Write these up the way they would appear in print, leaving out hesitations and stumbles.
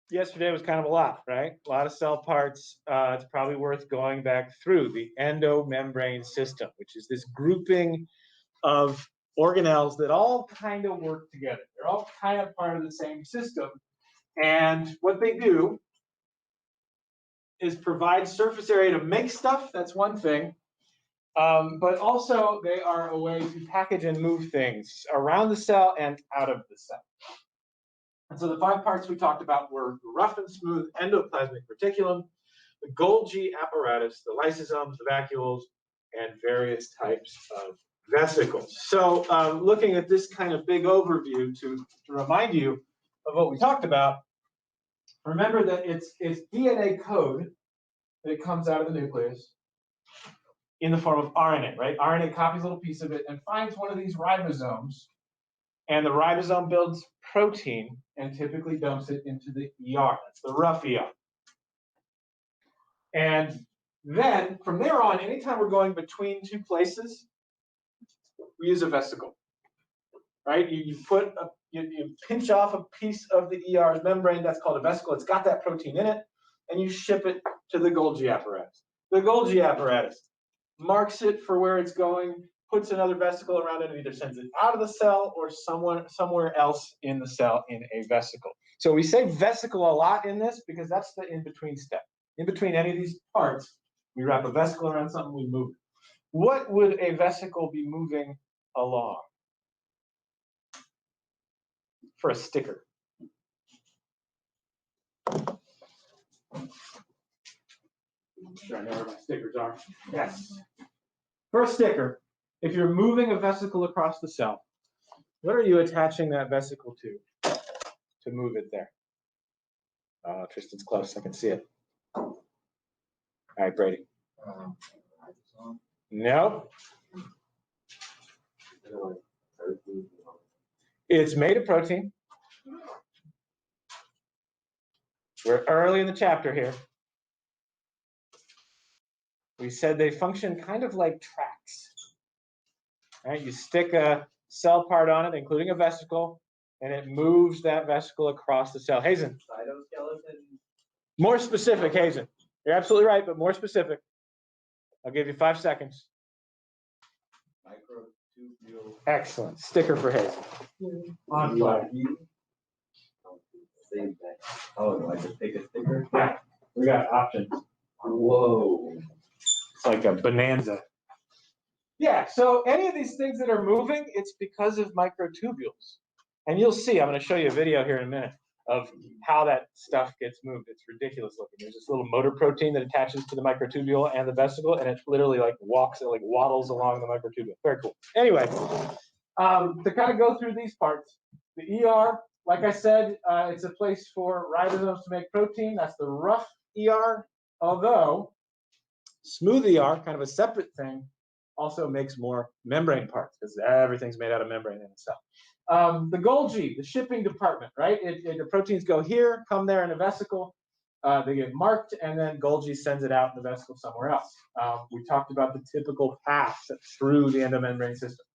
yesterday was kind of a lot, right? A lot of cell parts. It's probably worth going back through the endomembrane system, which is this grouping of organelles that all kind of work together. They're all kind of part of the same system. And what they do is provide surface area to make stuff. That's one thing. But also they are a way to package and move things around the cell and out of the cell. And so the 5 parts we talked about were the rough and smooth endoplasmic reticulum, the Golgi apparatus, the lysosomes, the vacuoles, and various types of vesicles. So looking at this kind of big overview to remind you of what we talked about, remember that it's DNA code that comes out of the nucleus in the form of RNA, right? RNA copies a little piece of it and finds one of these ribosomes, and the ribosome builds protein and typically dumps it into the ER. That's the rough ER. And then from there on, anytime we're going between 2 places, we use a vesicle, right? You pinch off a piece of the ER's membrane. That's called a vesicle. It's got that protein in it, and you ship it to the Golgi apparatus. The Golgi apparatus marks it for where it's going, puts another vesicle around it, and either sends it out of the cell or somewhere else in the cell in a vesicle. So we say vesicle a lot in this because that's the in-between step. In between any of these parts, we wrap a vesicle around something, we move it. What would a vesicle be moving along? For a sticker. Sure, I know where my stickers are. Yes. For a sticker, if you're moving a vesicle across the cell, what are you attaching that vesicle to move it there? Oh, Tristan's close. I can see it. All right, Brady. No. It's made of protein. We're early in the chapter here. We said they function kind of like tracks. Right? You stick a cell part on it, including a vesicle, and it moves that vesicle across the cell. Hazen. Cytoskeleton. More specific, Hazen. You're absolutely right, but more specific. I'll give you 5 seconds. Microtubule. Excellent. Sticker for Hazen. On fly. Save that. Oh, do I just take a sticker? Yeah. We got options. Whoa. It's like a bonanza. Yeah, so any of these things that are moving, it's because of microtubules. And you'll see, I'm going to show you a video here in a minute of how that stuff gets moved. It's ridiculous looking. There's this little motor protein that attaches to the microtubule and the vesicle, and it literally like walks, it like waddles along the microtubule. Very cool. Anyway, to kind of go through these parts, the ER, like I said, it's a place for ribosomes to make protein. That's the rough ER, although smooth ER, kind of a separate thing, also makes more membrane parts because everything's made out of membrane in itself. The Golgi, the shipping department, right? The proteins go here, come there in a vesicle, they get marked, and then Golgi sends it out in the vesicle somewhere else. We talked about the typical path through the endomembrane system.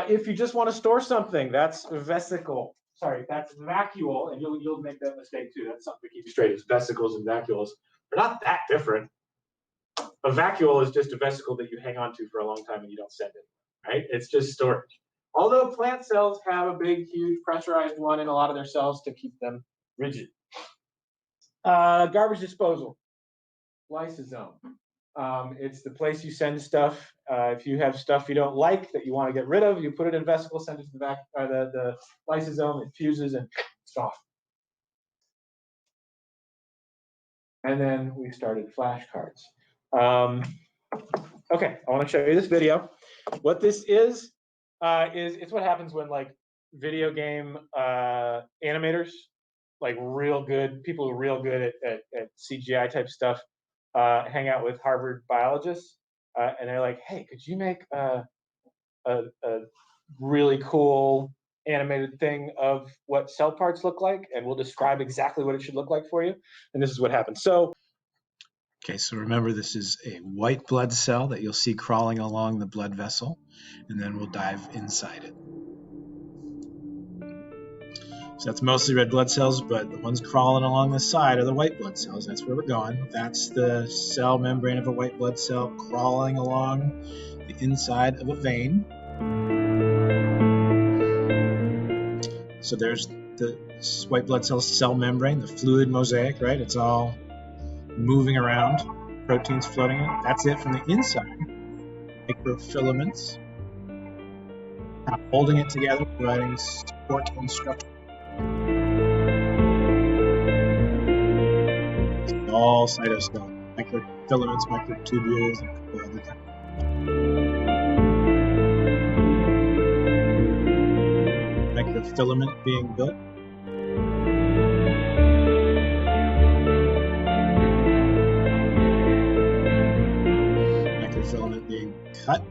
If you just want to store something, that's a vesicle. Sorry, that's vacuole, and you'll make that mistake too. That's something to keep you straight. Is vesicles and vacuoles. They're not that different. A vacuole is just a vesicle that you hang on to for a long time and you don't send it, right? It's just storage. Although plant cells have a big, huge pressurized one in a lot of their cells to keep them rigid. Garbage disposal, lysosome. It's the place you send stuff. If you have stuff you don't like that you want to get rid of, you put it in a vesicle, send it to the lysosome, it fuses, and it's gone. And then we started flashcards. Okay, I want to show you this video. What this is it's what happens when like video game animators, like real good people who are real good at CGI type stuff, hang out with Harvard biologists, and they're like, hey, could you make a really cool animated thing of what cell parts look like, and we'll describe exactly what it should look like for you. And this is what happens. So okay, so remember, this is a white blood cell that you'll see crawling along the blood vessel, and then we'll dive inside it. So that's mostly red blood cells, but the ones crawling along the side are the white blood cells. That's where we're going. That's the cell membrane of a white blood cell crawling along the inside of a vein. So there's the white blood cell membrane, the fluid mosaic, right? It's all moving around, proteins floating in it. That's it from the inside. Microfilaments holding it together, providing support and structure. It's all cytosol, microfilaments, microtubules, and a couple other things. Microfilament being built. Microfilament being cut.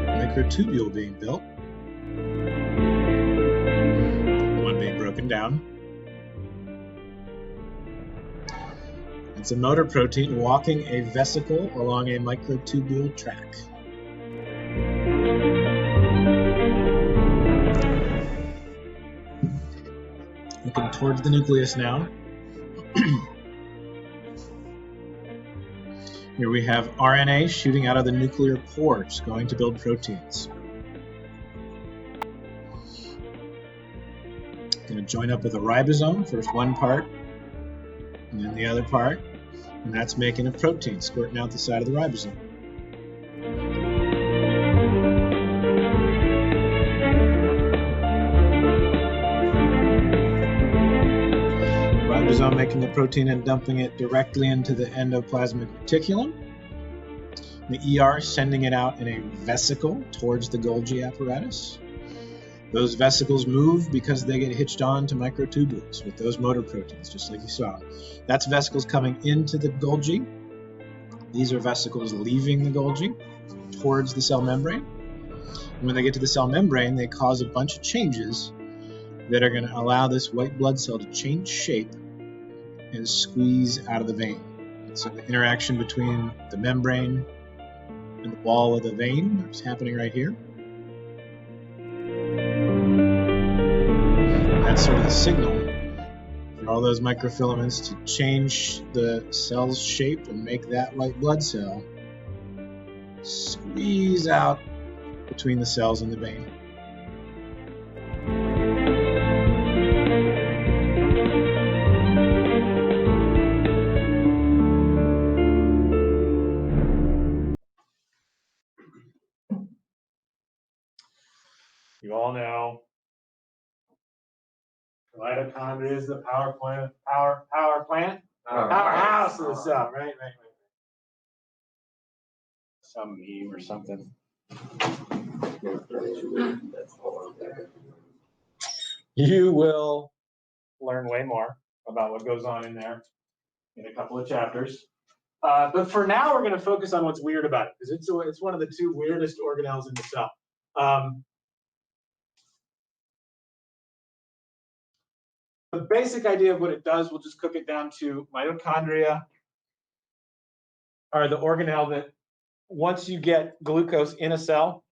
Microtubule being built. One being broken down. It's a motor protein walking a vesicle along a microtubule track. Looking towards the nucleus now. Here we have RNA shooting out of the nuclear pores, going to build proteins. Going to join up with a ribosome, first one part, and then the other part, and that's making a protein squirting out the side of the ribosome. Ribosome making the protein and dumping it directly into the endoplasmic reticulum. The ER sending it out in a vesicle towards the Golgi apparatus. Those vesicles move because they get hitched on to microtubules with those motor proteins, just like you saw. That's vesicles coming into the Golgi. These are vesicles leaving the Golgi towards the cell membrane. And when they get to the cell membrane, they cause a bunch of changes that are going to allow this white blood cell to change shape and squeeze out of the vein. So the interaction between the membrane and the wall of the vein is happening right here. That's sort of the signal for all those microfilaments to change the cell's shape and make that white blood cell squeeze out between the cells in the vein. You all know mitochondria is the powerhouse of the cell, right? Some meme or something. You will learn way more about what goes on in there in a couple of chapters. But for now, we're going to focus on what's weird about it, because it's one of the two weirdest organelles in the cell. The basic idea of what it does, we'll just cook it down to mitochondria are the organelle that once you get glucose in a cell,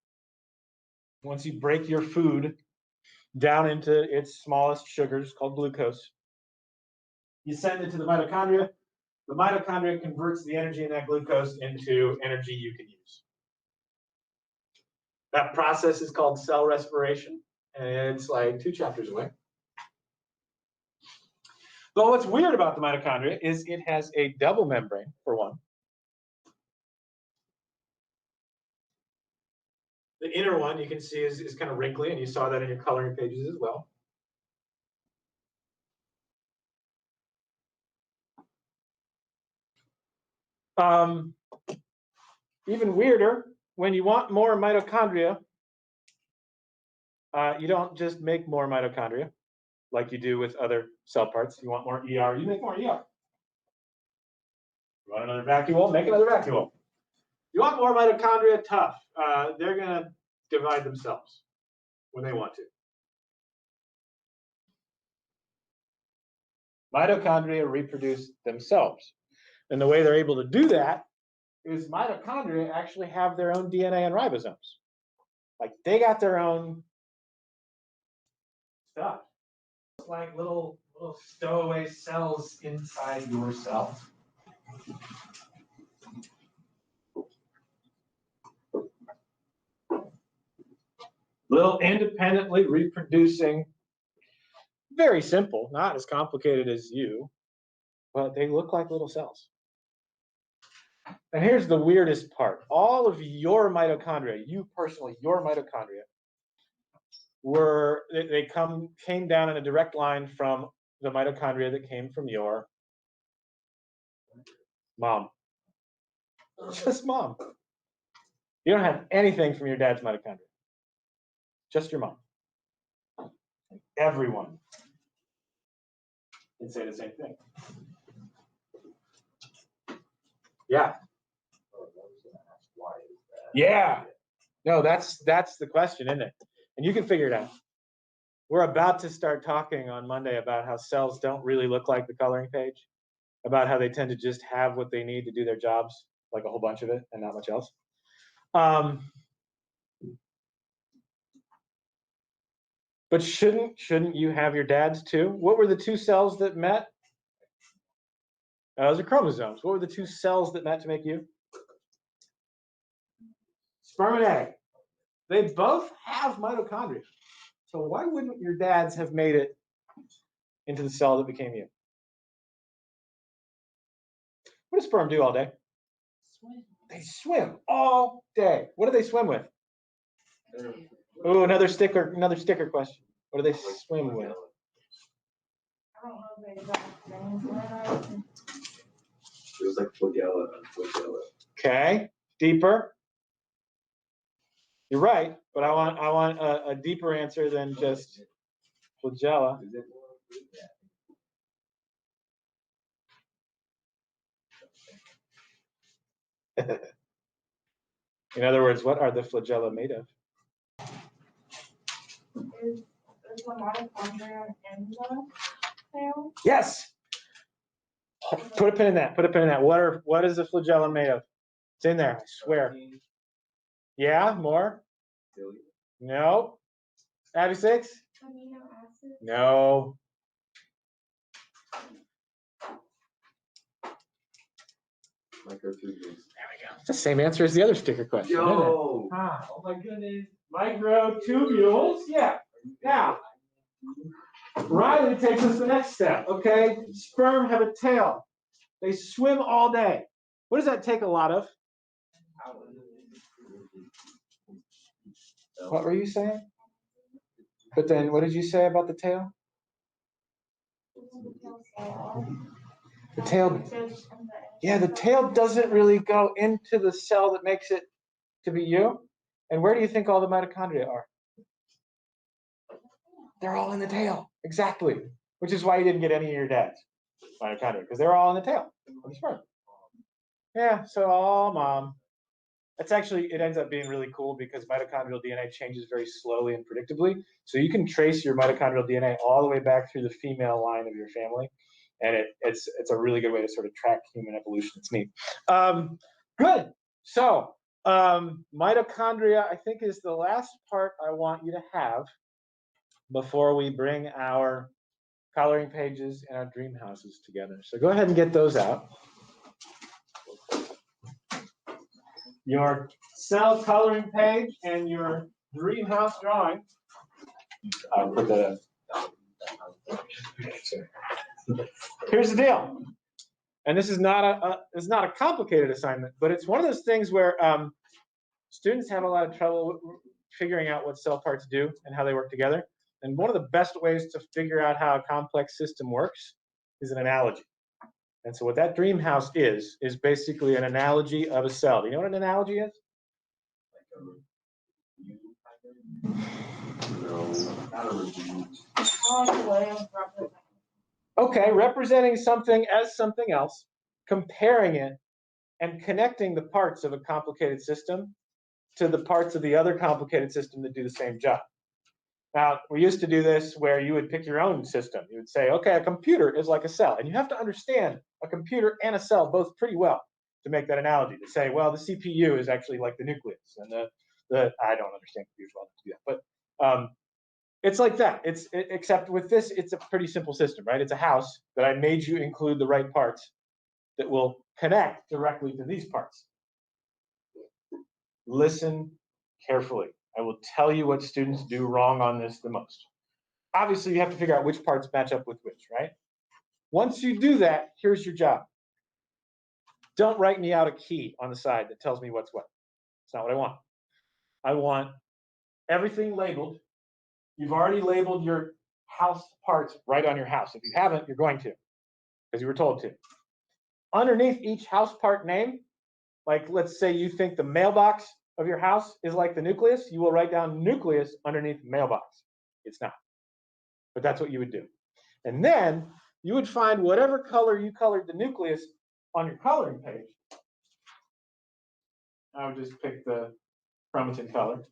once you break your food down into its smallest sugars called glucose, you send it to the mitochondria. The mitochondria converts the energy in that glucose into energy you can use. That process is called cell respiration, and it's like 2 chapters away. But what's weird about the mitochondria is it has a double membrane, for one. The inner one you can see is kind of wrinkly, and you saw that in your coloring pages as well. Even weirder, when you want more mitochondria, you don't just make more mitochondria like you do with other cell parts. You want more ER, you make more ER. You want another vacuole, make another vacuole. You want more mitochondria, tough. They're going to divide themselves when they want to. Mitochondria reproduce themselves. And the way they're able to do that is mitochondria actually have their own DNA and ribosomes. Like they got their own stuff. It's like little stowaway cells inside your cell. Little independently reproducing, very simple, not as complicated as you, but they look like little cells. And here's the weirdest part. All of your mitochondria, you personally, your mitochondria, came down in a direct line from the mitochondria that came from your mom. Just mom. You don't have anything from your dad's mitochondria. Just your mom. And everyone can say the same thing. Yeah. Yeah. No, that's the question, isn't it? And you can figure it out. We're about to start talking on Monday about how cells don't really look like the coloring page, about how they tend to just have what they need to do their jobs, like a whole bunch of it and not much else. But shouldn't you have your dad's too? What were the two cells that met? Those are chromosomes. What were the two cells that met to make you? Sperm and egg. They both have mitochondria. So why wouldn't your dads have made it into the cell that became you? What does sperm do all day? Swim. They swim all day. What do they swim with? Oh, another sticker question. What do they swim with? I don't know the exact names, but It was like flagella. Okay, deeper. You're right, but I want a deeper answer than just flagella. Is it? In other words, what are the flagella made of? is the mitochondria in the cell? Yes. Put a pin in that. Put a pin in that. What is the flagella made of? It's in there. I swear. Yeah. More. No. Abby 6. Amino acids. No. Microtubules. There we go. It's the same answer as the other sticker question, isn't it? Yo! Ah, Oh my goodness. microtubules. Yeah. Now, Riley takes us to the next step. Okay. Sperm have a tail. They swim all day. What does that take a lot of? What were you saying? But then, what did you say about the tail? The tail. Yeah, the tail doesn't really go into the cell that makes it to be you. And where do you think all the mitochondria are? They're all in the tail. Exactly. Which is why you didn't get any of your dad's mitochondria, because they're all in the tail of the sperm. Yeah, so all mom. That's actually, it ends up being really cool because mitochondrial DNA changes very slowly and predictably. So you can trace your mitochondrial DNA all the way back through the female line of your family. And it's a really good way to sort of track human evolution. It's neat. Good. So mitochondria, I think, is the last part I want you to have before we bring our coloring pages and our dream houses together. So go ahead and get those out. Your cell coloring page and your dream house drawing. I'll put that up. Here's the deal, and this is not a complicated assignment, but it's one of those things where students have a lot of trouble figuring out what cell parts do and how they work together. And one of the best ways to figure out how a complex system works is an analogy. And so what that dream house is basically an analogy of a cell. Do you know what an analogy is? Okay, representing something as something else, comparing it, and connecting the parts of a complicated system to the parts of the other complicated system that do the same job. Now, we used to do this where you would pick your own system. You would say, okay, a computer is like a cell. And you have to understand a computer and a cell both pretty well to make that analogy, to say, well, the CPU is actually like the nucleus. And the I don't understand computers well enough to do that. But It's like that. Except with this, it's a pretty simple system, right? It's a house that I made you include the right parts that will connect directly to these parts. Listen carefully. I will tell you what students do wrong on this the most. Obviously, you have to figure out which parts match up with which, right? Once you do that, here's your job. Don't write me out a key on the side that tells me what's what. It's not what I want. I want everything labeled. You've already labeled your house parts right on your house. If you haven't, you're going to, because you were told to. Underneath each house part name, like let's say you think the mailbox of your house is like the nucleus, you will write down nucleus underneath mailbox. It's not, but that's what you would do. And then you would find whatever color you colored the nucleus on your coloring page. I would just pick the chromatin color.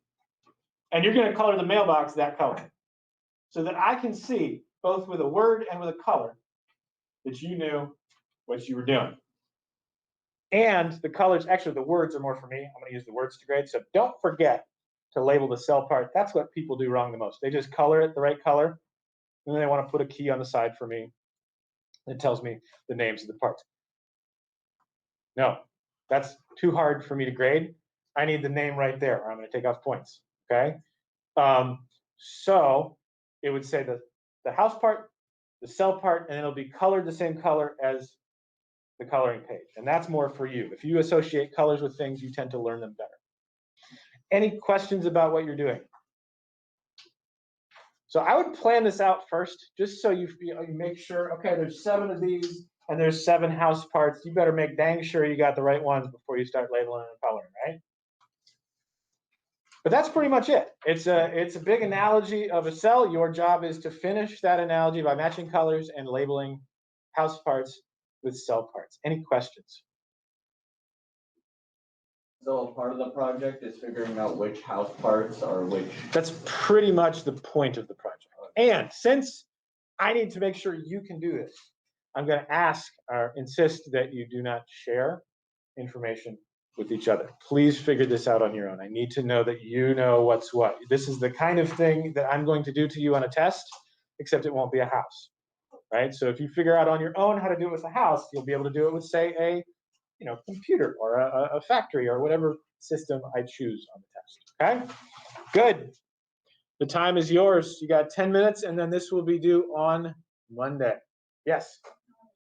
And you're going to color the mailbox that color, so that I can see, both with a word and with a color, that you knew what you were doing. And the colors, actually the words are more for me. I'm going to use the words to grade. So don't forget to label the cell part. That's what people do wrong the most. They just color it the right color, and then they want to put a key on the side for me that tells me the names of the parts. No, that's too hard for me to grade. I need the name right there, or I'm going to take off points, okay? So it would say the house part, the cell part, and it'll be colored the same color as the coloring page. And that's more for you. If you associate colors with things, you tend to learn them better. Any questions about what you're doing? So I would plan this out first, just so you make sure, okay, there's 7 of these, and there's 7 house parts. You better make dang sure you got the right ones before you start labeling and coloring, right? But that's pretty much it. It's a big analogy of a cell. Your job is to finish that analogy by matching colors and labeling house parts with cell parts. Any questions? So part of the project is figuring out which house parts are which. That's pretty much the point of the project. And since I need to make sure you can do this, I'm going to ask or insist that you do not share information with each other. Please figure this out on your own. I need to know that you know what's what. This is the kind of thing that I'm going to do to you on a test, except it won't be a house, right? So if you figure out on your own how to do it with a house, you'll be able to do it with, say, a computer or a factory or whatever system I choose on the test, okay? Good. The time is yours. You got 10 minutes, and then this will be due on Monday. Yes?